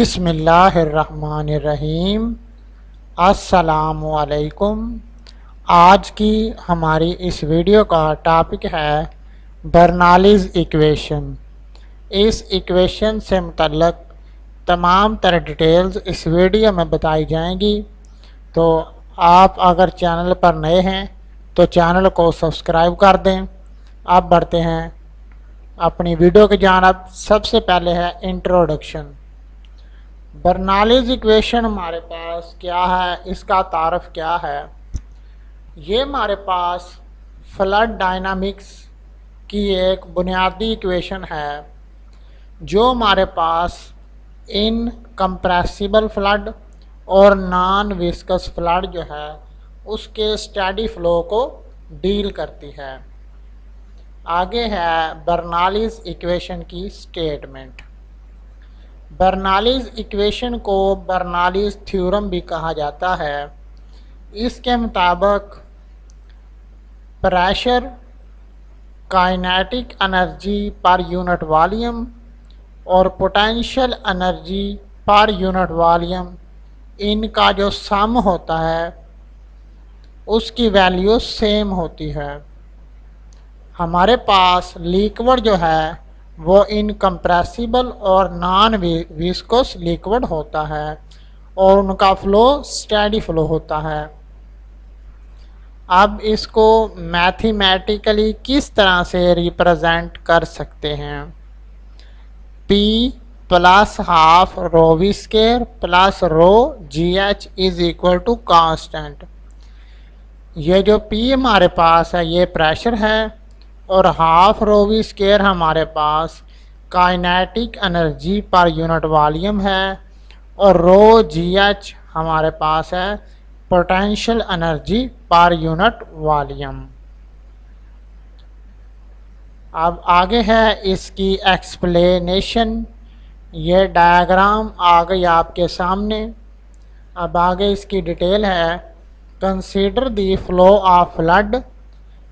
बिस्मिल्लाहिर्रहमानिर्रहीम। अस्सलामुअलैकुम। आज की हमारी इस वीडियो का टॉपिक है बर्नौलीज़ इक्वेशन। इस इक्वेशन से मुतल्लक़ तमाम तरह डिटेल्स इस वीडियो में बताई जाएंगी। तो आप अगर चैनल पर नए हैं तो चैनल को सब्सक्राइब कर दें। अब बढ़ते हैं अपनी वीडियो की जानिब। सबसे पहले है इंट्रोडक्शन। बर्नौलीज़ इक्वेशन हमारे पास क्या है, इसका तारफ़ क्या है। ये हमारे पास फ्लड डायनामिक्स की एक बुनियादी इक्वेशन है जो हमारे पास इन कंप्रेसिबल फ्लड और नॉन विस्कस फ्लड जो है उसके स्टेडी फ्लो को डील करती है। आगे है बर्नौलीज़ इक्वेशन की स्टेटमेंट। बर्नौलीज़ इक्वेशन को बर्नौलीज़ थ्योरम भी कहा जाता है। इसके मुताबिक pressure, kinetic energy per unit volume और potential energy per unit volume, इनका जो सम होता है उसकी वैल्यू सेम होती है। हमारे पास लिक्विड जो है वो इनकम्प्रेसिबल और नॉन विस्कोस लिक्विड होता है और उनका फ़्लो स्टेडी फ़्लो होता है। अब इसको मैथमेटिकली किस तरह से रिप्रेजेंट कर सकते हैं। P plus half rho we square plus rho ji H is equal to constant. ये जो P हमारे पास है ये प्रेशर है और हाफ रो वी स्क्वायर हमारे पास kinetic energy per unit volume है और रो जी एच हमारे पास है potential energy per unit volume. अब आगे है इसकी एक्सप्लेनेशन। ये डायग्राम आ गई आपके सामने। अब आगे इसकी डिटेल है। Consider the flow of flood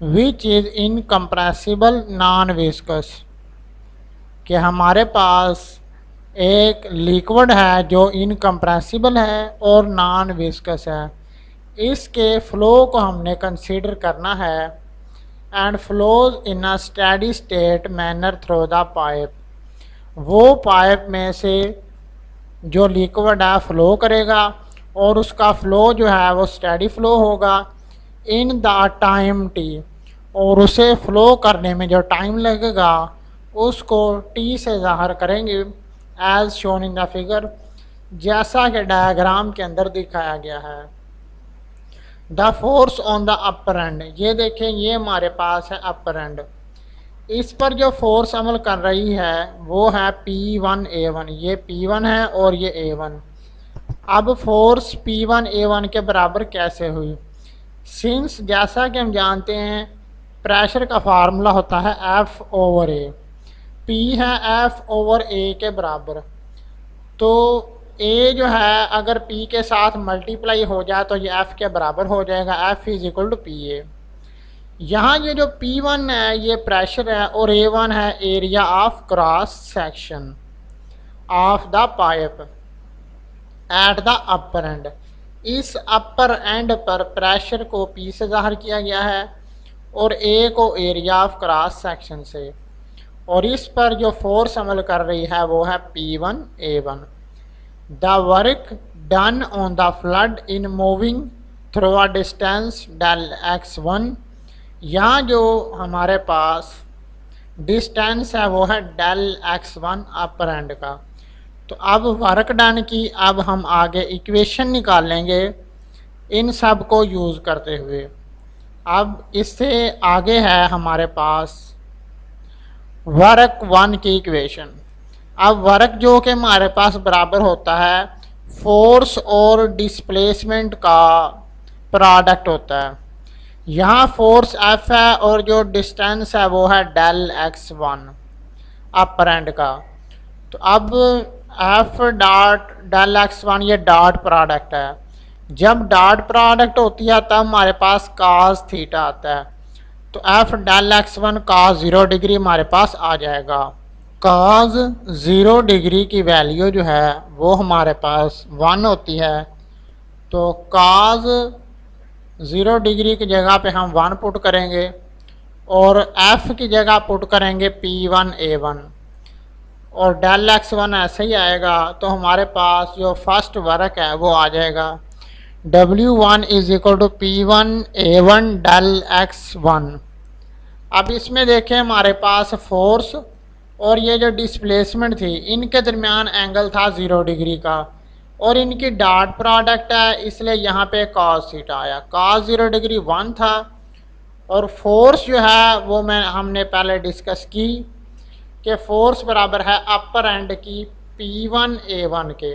which is incompressible non viscous. कि हमारे पास एक लिक्विड है जो इनकम्प्रेसिबल है और नॉन विस्कस है। इसके फ़्लो को हमने कंसीडर करना है and flows in a steady state manner through the pipe. वो पाइप में से जो लिक्विड है फ़्लो करेगा और उसका फ़्लो जो है वो स्टेडी फ़्लो होगा इन द टाइम टी, और उसे फ़्लो करने में जो टाइम लगेगा उसको टी से ज़ाहिर करेंगे as shown in the figure, जैसा कि डायग्राम के अंदर दिखाया गया है। The force on the upper and, ये देखें ये हमारे पास है अपर एंड। इस पर जो फोर्स अमल कर रही है वो है P1 A1। ये P1 है और ये A1। अब फोर्स P1 A1 के बराबर कैसे हुई। सिंस जैसा कि हम जानते हैं प्रेशर का फार्मूला होता है F/A। P है F/A के बराबर। तो A जो है अगर P के साथ मल्टीप्लाई हो जाए तो ये F के बराबर हो जाएगा। F is equal to PA। यहाँ ये जो P1 है ये प्रेशर है और A1 है area of cross section of the pipe at the upper and. इस अपर एंड पर प्रेशर को P से ज़ाहिर किया गया है और A को एरिया ऑफ क्रॉस सेक्शन से, और इस पर जो फोर्स अमल कर रही है वो है P1 A1। The work done on the fluid in moving through a distance del x1। यहाँ जो हमारे पास डिस्टेंस है वो है डेल x1 अपर एंड का। तो अब वर्क डन की अब हम आगे इक्वेशन निकालेंगे इन सब को यूज़ करते हुए। अब इससे आगे है हमारे पास वर्क 1 की इक्वेशन। अब वर्क जो कि हमारे पास बराबर होता है फोर्स और डिस्प्लेसमेंट का प्रोडक्ट होता है। यहाँ फोर्स F है और जो डिस्टेंस है वो है डेल x1 अपर एंड का। तो अब F डॉट डेल x1 ये डॉट प्रोडक्ट है। जब डॉट प्रोडक्ट होती है तब हमारे पास cos थीटा आता है। तो F del x1 cos 0 degree हमारे पास आ जाएगा। cos 0 डिग्री की वैल्यू जो है वो हमारे पास 1 होती है। तो cos 0 डिग्री की जगह पे हम 1 पुट करेंगे और f की जगह पुट करेंगे P1 A1 और डेल x1 ऐसे ही आएगा। तो हमारे पास जो फर्स्ट वर्क है वो आ जाएगा W1 is equal to P1 A1 del x1। अब इसमें देखें हमारे पास फोर्स और ये जो डिस्प्लेसमेंट थी इनके दरमियान एंगल था 0 डिग्री का और इनकी डॉट प्रोडक्ट है, इसलिए यहाँ पे cos थीटा आया। cos 0 डिग्री 1 था और फोर्स जो है वो हमने पहले डिस्कस की कि फोर्स बराबर है अपर एंड की P1 A1 के।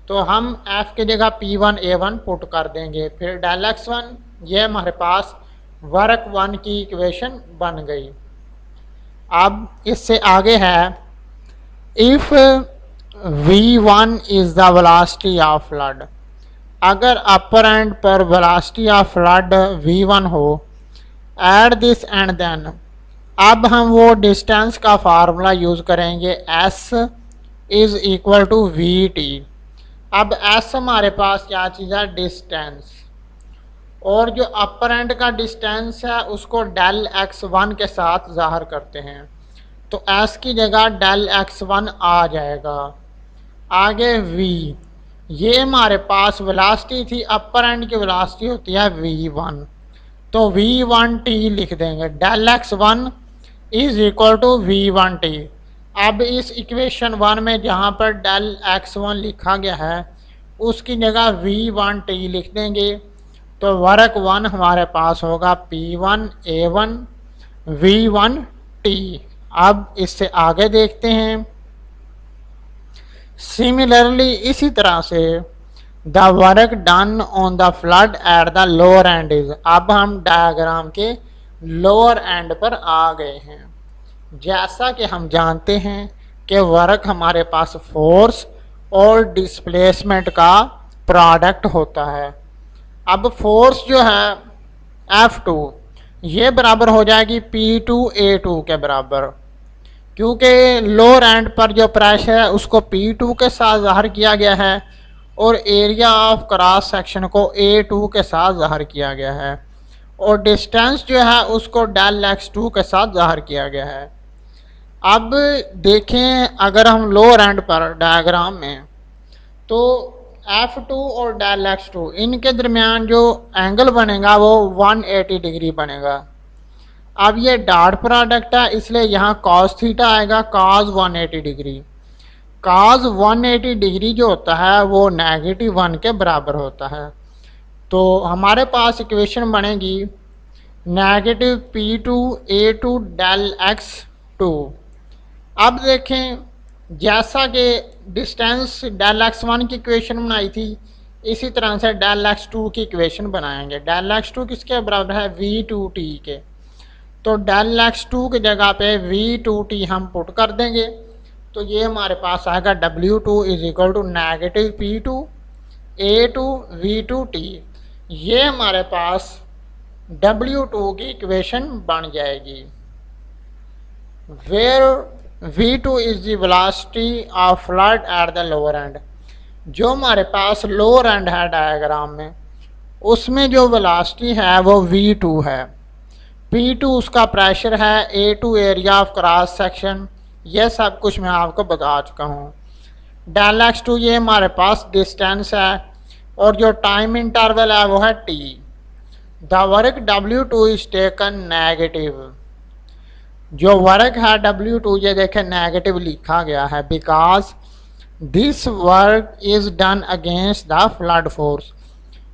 तो हम F की जगह P1 A1 पुट कर देंगे, फिर डेल x1, ये हमारे पास वर्क 1 की इक्वेशन बन गई। अब इससे आगे है if V1 is the velocity of flood. अगर अपर एंड पर वेलोसिटी ऑफ फ्लड V1 हो एट दिस एंड देन, अब हम वो डिस्टेंस का फार्मूला यूज़ करेंगे S is equal to VT। अब S हमारे पास क्या चीज़ है, डिस्टेंस, और जो अपर एंड का डिस्टेंस है उसको डेल x1 के साथ ज़ाहिर करते हैं। तो S की जगह डेल x1 आ जाएगा। आगे V, ये हमारे पास वेलोसिटी थी, अपर एंड की वेलोसिटी होती है V1, तो V1t लिख देंगे। Del x1 is equal to V1t। अब इस इक्वेशन 1 में जहाँ पर डेल x1 लिखा गया है उसकी जगह V1t लिख देंगे। तो वर्क 1 हमारे पास होगा P1 A1 V1t। अब इससे आगे देखते हैं। सिमिलरली इसी तरह से the work done on the flood at the lower and is. अब हम डायग्राम के लोअर एंड पर आ गए हैं। जैसा कि हम जानते हैं कि वर्क हमारे पास फोर्स और डिस्प्लेसमेंट का प्रोडक्ट होता है। अब फोर्स जो है F2 ये बराबर हो जाएगी P2 A2 के बराबर, क्योंकि लोअर एंड पर जो प्रेशर है उसको P2 के साथ ज़ाहिर किया गया है और एरिया ऑफ क्रॉस सेक्शन को A2 के साथ ज़ाहिर किया गया है और डिस्टेंस जो है उसको डेल x2 के साथ ज़ाहिर किया गया है। अब देखें अगर हम लोअर एंड पर डायग्राम में, तो F2 और डेल x2 इनके दरमियान जो एंगल बनेगा वो 180 डिग्री बनेगा। अब ये डॉट प्रोडक्ट है इसलिए यहाँ cos थीटा आएगा, cos 180 डिग्री। cos 180 डिग्री जो होता है वो -1 के बराबर होता है। तो हमारे पास इक्वेशन बनेगी -P2 A2 डेल x2। अब देखें जैसा कि डिस्टेंस डेल x1 की इक्वेशन बनाई थी इसी तरह से डेल x2 की इक्वेशन बनाएंगे। डेल x2 किसके बराबर है, V2t के। तो डेल x2 की जगह पे V2t हम पुट कर देंगे। तो ये हमारे पास आएगा W2 is equal to -P2 A2 V2t। ये हमारे पास W2 की इक्वेशन बन जाएगी, where V2 is the velocity of fluid at the lower end. जो हमारे पास लोअर एंड है डायग्राम में उसमें जो वेलोसिटी है वो V2 है, P2 उसका प्रेशर है, A2 area of cross section, ये सब कुछ मैं आपको बता चुका हूँ। डेल x2 ये हमारे पास डिस्टेंस है और जो टाइम इंटरवल है वो है t। The work W2 is taken negative. जो वर्क है W2 ये देखें नेगेटिव लिखा गया है, because this work is done against the flood force,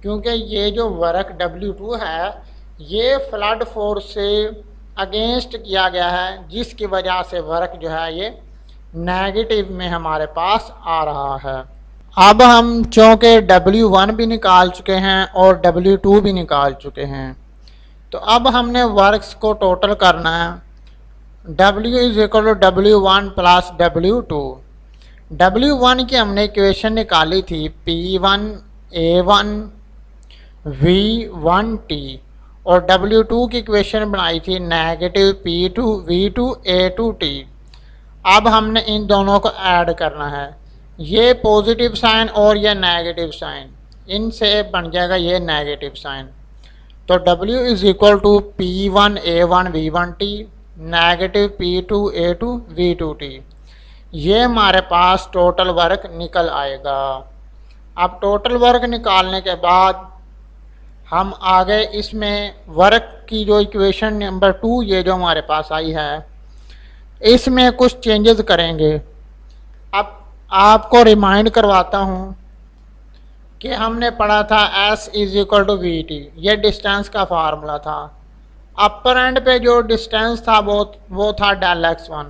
क्योंकि ये जो वर्क W2 है ये फ्लड फोर्स से अगेंस्ट किया गया है, जिसकी वजह से वर्क जो है ये नेगेटिव में हमारे पास आ रहा है। अब हम चूँकि W1 भी निकाल चुके हैं और W2 भी निकाल चुके हैं, तो अब हमने वर्क्स को टोटल करना है। W is equal to W1 plus W2। W1 की हमने इक्वेशन निकाली थी P1 A1 V1t और W2 की इक्वेशन बनाई थी -P2 V2 A2t। अब हमने इन दोनों को ऐड करना है, ये पॉजिटिव साइन और ये नेगेटिव साइन, इनसे बन जाएगा ये नेगेटिव साइन। तो W is equal to P1A1V1T negative P2A2V2T। ये हमारे पास टोटल वर्क निकल आएगा। अब टोटल वर्क निकालने के बाद हम आगे इसमें वर्क की जो इक्वेशन नंबर 2 ये जो हमारे पास आई है, इसमें कुछ चेंजेस करेंगे। अब आपको रिमाइंड करवाता हूँ कि हमने पढ़ा था S is equal to V T, ये डिस्टेंस का फार्मूला था। अपर एंड पे जो डिस्टेंस था वो था डेल x1,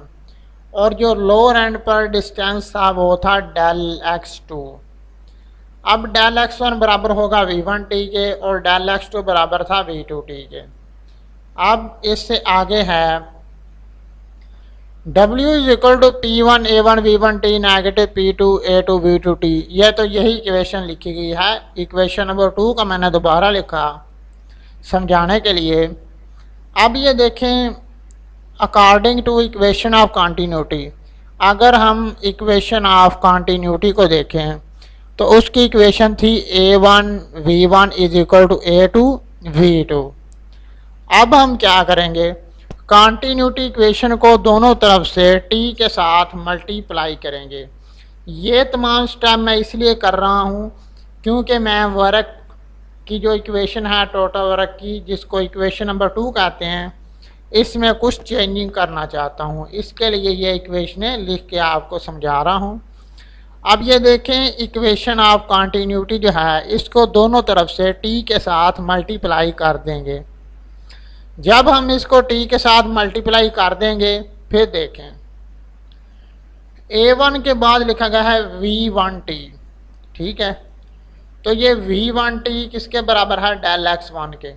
और जो लोअर एंड पर डिस्टेंस था वो था डेल x2। अब डेल x1 बराबर होगा v1t के और डेल x2 बराबर था v2t के। अब इससे आगे है W is equal to P1A1V1T negative P2A2V2T। यह तो यही इक्वेशन लिखी गई है। इक्वेशन नंबर 2 का मैंने दोबारा लिखा समझाने के लिए। अब ये देखें, according to equation of continuity, अगर हम इक्वेशन ऑफ कॉन्टीन्यूटी को देखें तो उसकी इक्वेशन थी A1V1 is equal to A2V2। अब हम क्या करेंगे, कॉन्टीन्यूटी इक्वेशन को दोनों तरफ से t के साथ मल्टीप्लाई करेंगे। ये तमाम स्टेप मैं इसलिए कर रहा हूँ क्योंकि मैं वर्क की जो इक्वेशन है टोटल वर्क की, जिसको इक्वेशन नंबर 2 कहते हैं, इसमें कुछ चेंजिंग करना चाहता हूँ। इसके लिए ये इक्वेशनें लिख के आपको समझा रहा हूँ। अब ये देखें, इक्वेशन ऑफ कॉन्टीन्यूटी जो है इसको दोनों तरफ से t के साथ मल्टीप्लाई कर देंगे। जब हम इसको t के साथ मल्टीप्लाई कर देंगे, फिर देखें A1 के बाद लिखा गया है V1t, ठीक है। तो ये V1t किसके बराबर है, डेल x1 के।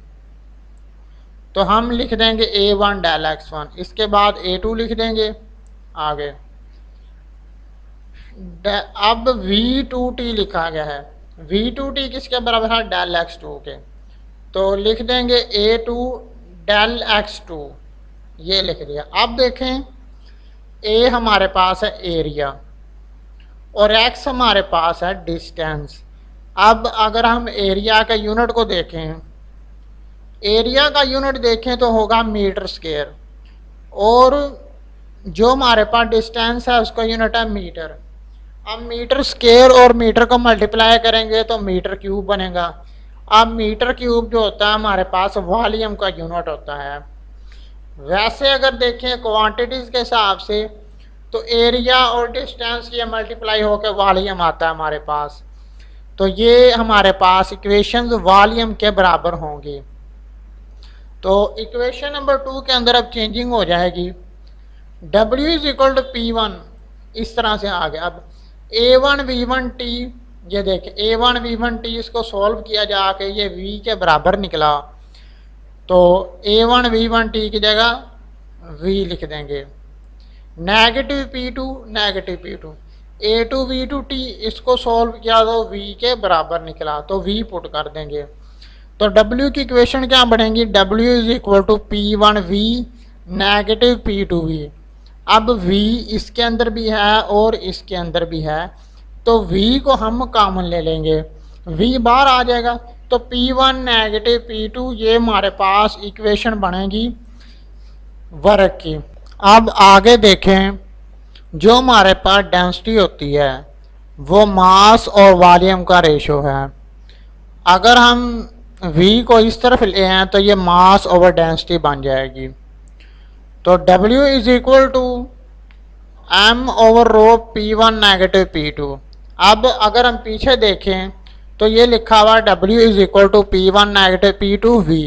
तो हम लिख देंगे A1 डेल x1, इसके बाद A2 लिख देंगे आगे। अब V2t लिखा गया है, V2t किसके बराबर है, डेल x2 के। तो लिख देंगे A2 डेल x2, ये लिख दिया। अब देखें, A हमारे पास है एरिया और x हमारे पास है डिस्टेंस। अब अगर हम एरिया का यूनिट को देखें, एरिया का यूनिट देखें तो होगा मीटर स्क्वायर, और जो हमारे पास डिस्टेंस है उसका यूनिट है मीटर। अब मीटर स्क्वायर और मीटर को मल्टीप्लाई करेंगे तो मीटर क्यूब बनेगा। अब मीटर क्यूब जो होता है हमारे पास वॉल्यूम का यूनिट होता है। वैसे अगर देखें क्वांटिटीज़ के हिसाब से तो एरिया और डिस्टेंस ये मल्टीप्लाई होकर वॉल्यूम आता है हमारे पास। तो ये हमारे पास इक्वेशंस वॉल्यूम के बराबर होंगी। तो इक्वेशन नंबर 2 के अंदर अब चेंजिंग हो जाएगी। W is equal to P1 इस तरह से आ गया। अब A1V1T, ये देखें A1V1T, इसको सॉल्व किया जाके ये V के बराबर निकला। तो A1V1T की जगह V लिख देंगे। नेगेटिव P2 A2V2T, इसको सॉल्व किया तो V के बराबर निकला, तो V पुट कर देंगे। तो W की इक्वेशन क्या बनेगी, W is equal to P1V negative P2V। अब V इसके अंदर भी है और इसके अंदर भी है, तो V को हम कॉमन ले लेंगे, V बाहर आ जाएगा। तो P1 नेगेटिव P2, ये हमारे पास इक्वेशन बनेगी वर्क की। अब आगे देखें, जो हमारे पास डेंसिटी होती है वो मास और वॉल्यूम का रेशो है। अगर हम V को इस तरफ ले आए तो ये मास ओवर डेंसिटी बन जाएगी। तो W is equal to M over rho P1 negative P2। अब अगर हम पीछे देखें तो ये लिखा हुआ W is equal to P1 negative P2 V।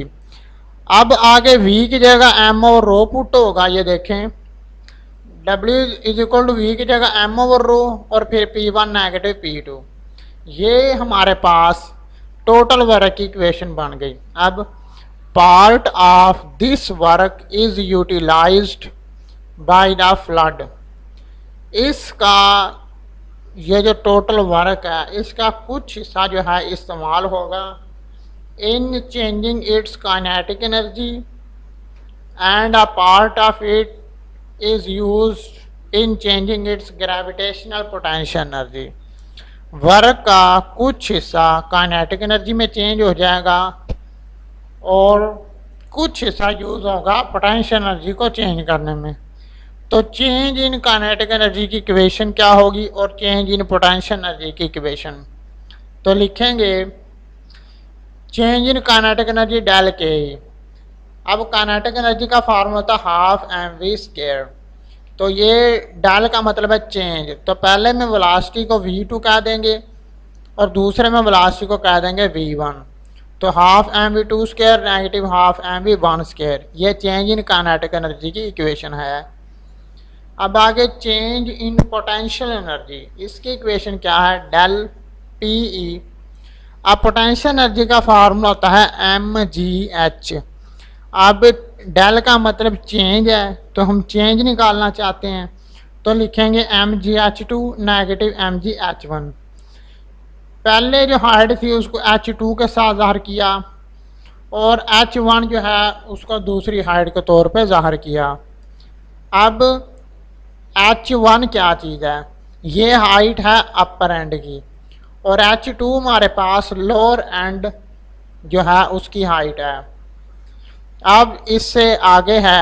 अब आगे V की जगह M ओवर रो पुट होगा। ये देखें, W is equal to V की जगह M ओवर रो और फिर P1 नेगेटिव P2। ये हमारे पास टोटल वर्क की इक्वेशन बन गई। अब part of this work is utilised by the fluid. इसका ये जो टोटल वर्क है इसका कुछ हिस्सा जो है इस्तेमाल होगा इन changing it's kinetic energy, and a part of it is used in changing it's gravitational potential energy. Work का कुछ हिस्सा काइनेटिक एनर्जी में चेंज हो जाएगा और कुछ हिस्सा यूज़ होगा पोटेंशियल एनर्जी को चेंज करने में। तो चेंज इन काइनेटिक एनर्जी की इक्वेशन क्या होगी और चेंज इन पोटेंशियल एनर्जी की इक्वेशन, तो लिखेंगे change in kinetic energy del K. अब काइनेटिक एनर्जी का फॉर्मूला होता है हाफ mv²। तो ये डेल का मतलब है चेंज, तो पहले में वेलोसिटी को v2 कह देंगे और दूसरे में वेलोसिटी को कह देंगे v1। तो half mv² negative half mv1², ये चेंज इन काइनेटिक एनर्जी की इक्वेशन है। अब आगे चेंज इन पोटेंशियल एनर्जी, इसकी इक्वेशन क्या है, डेल PE। अब पोटेंशियल एनर्जी का फार्मूला होता है mgh। अब डेल का मतलब चेंज है, तो हम चेंज निकालना चाहते हैं, तो लिखेंगे mgh2 नेगेटिव mgh1। पहले जो हाइट थी उसको h2 के साथ ज़ाहिर किया और h1 जो है उसको दूसरी हाइट के तौर पे ज़ाहिर किया। अब h1 क्या चीज़ है, ये हाइट है अपर एंड की और h2 हमारे पास लोअर एंड जो है उसकी हाइट है। अब इससे आगे है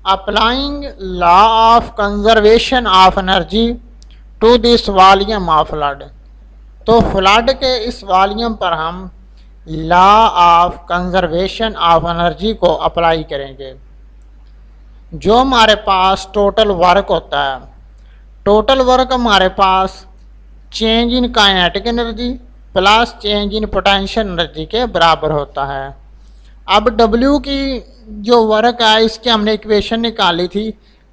applying law of conservation of energy to this volume of fluid. तो फ्लड के इस वॉल्यूम पर हम law of conservation of energy को अप्लाई करेंगे। जो हमारे पास टोटल वर्क होता है, टोटल वर्क हमारे पास change in kinetic energy plus change in potential energy के बराबर होता है। अब W की जो वर्क है इसकी हमने इक्वेशन निकाली थी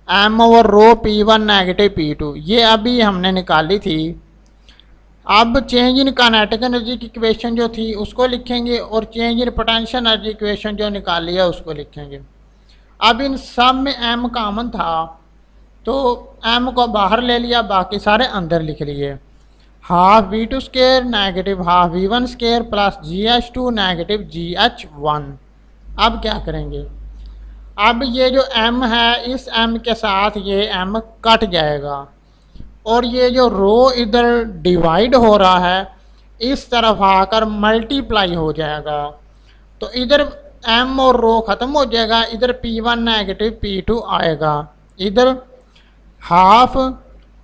m/ρ P1 - P2, ये अभी हमने निकाली थी। अब चेंज इन काइनेटिक एनर्जी की इक्वेशन जो थी उसको लिखेंगे और change in potential energy equation जो निकाली है उसको लिखेंगे। अब इन सब में m कॉमन था तो m को बाहर ले लिया, बाकी सारे अंदर लिख लिए। Half v2² negative half v1² plus gh2 negative gh1। अब क्या करेंगे, अब ये जो m है इस m के साथ ये m कट जाएगा और ये जो रो इधर डिवाइड हो रहा है इस तरफ आकर मल्टीप्लाई हो जाएगा। तो इधर m और रो ख़त्म हो जाएगा, इधर P1 नेगेटिव P2 आएगा, इधर हाफ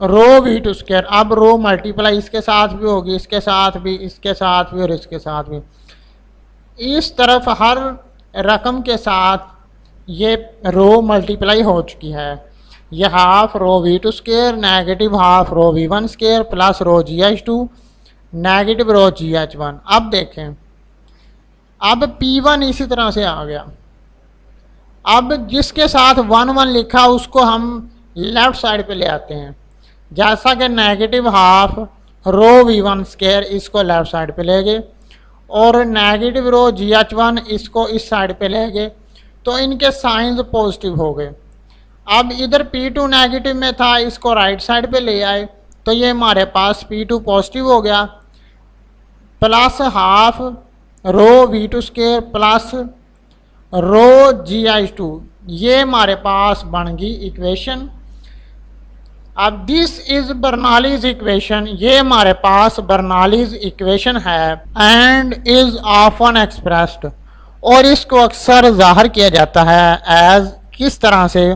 रो v2²। अब रो मल्टीप्लाई इसके साथ भी होगी, इसके साथ भी, इसके साथ भी और इसके साथ भी। इस तरफ हर रकम के साथ ये रो मल्टीप्लाई हो चुकी है। ये half rho v2² negative half rho v1² plus rho gh2 negative rho gh1। अब देखें, अब P1 इसी तरह से आ गया। अब जिसके साथ 1 1 लिखा उसको हम लेफ़्ट साइड पे ले आते हैं, जैसा कि नेगेटिव हाफ रो v1² इसको लेफ़्ट साइड पे ले गए और नेगेटिव रो gh1 इसको इस साइड पे ले गए, तो इनके साइंस पॉजिटिव हो गए। अब इधर P2 नेगेटिव में था, इसको राइट साइड पे ले आए तो ये हमारे पास P2 पॉजिटिव हो गया, plus half rho v2² plus rho gh2, ये हमारे पास बन गई इक्वेशन। अब दिस इज बर्नौलीज इक्वेशन, ये हमारे पास बर्नौलीज इक्वेशन है एंड इज ऑफन एक्सप्रेस्ड, और इसको अक्सर जाहिर किया जाता है एज किस तरह से,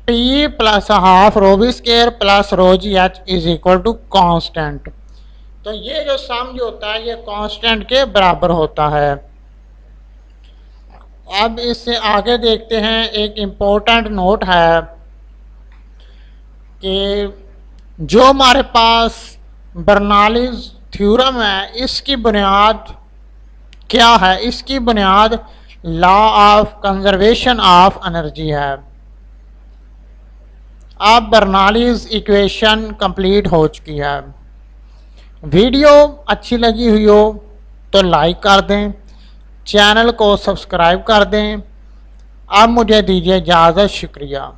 P plus half rho v² plus rho gh is equal to constant. तो ये जो सम जो होता है ये कांस्टेंट के बराबर होता है। अब इससे आगे देखते हैं, एक इम्पोर्टेंट नोट है कि जो हमारे पास बर्नौलीज थ्योरम है इसकी बुनियाद क्या है, इसकी बुनियाद law of conservation of energy है। अब बर्नौलीज इक्वेशन कंप्लीट हो चुकी है। वीडियो अच्छी लगी हुई हो तो लाइक कर दें, चैनल को सब्सक्राइब कर दें। अब मुझे दीजिए इजाज़त, शुक्रिया।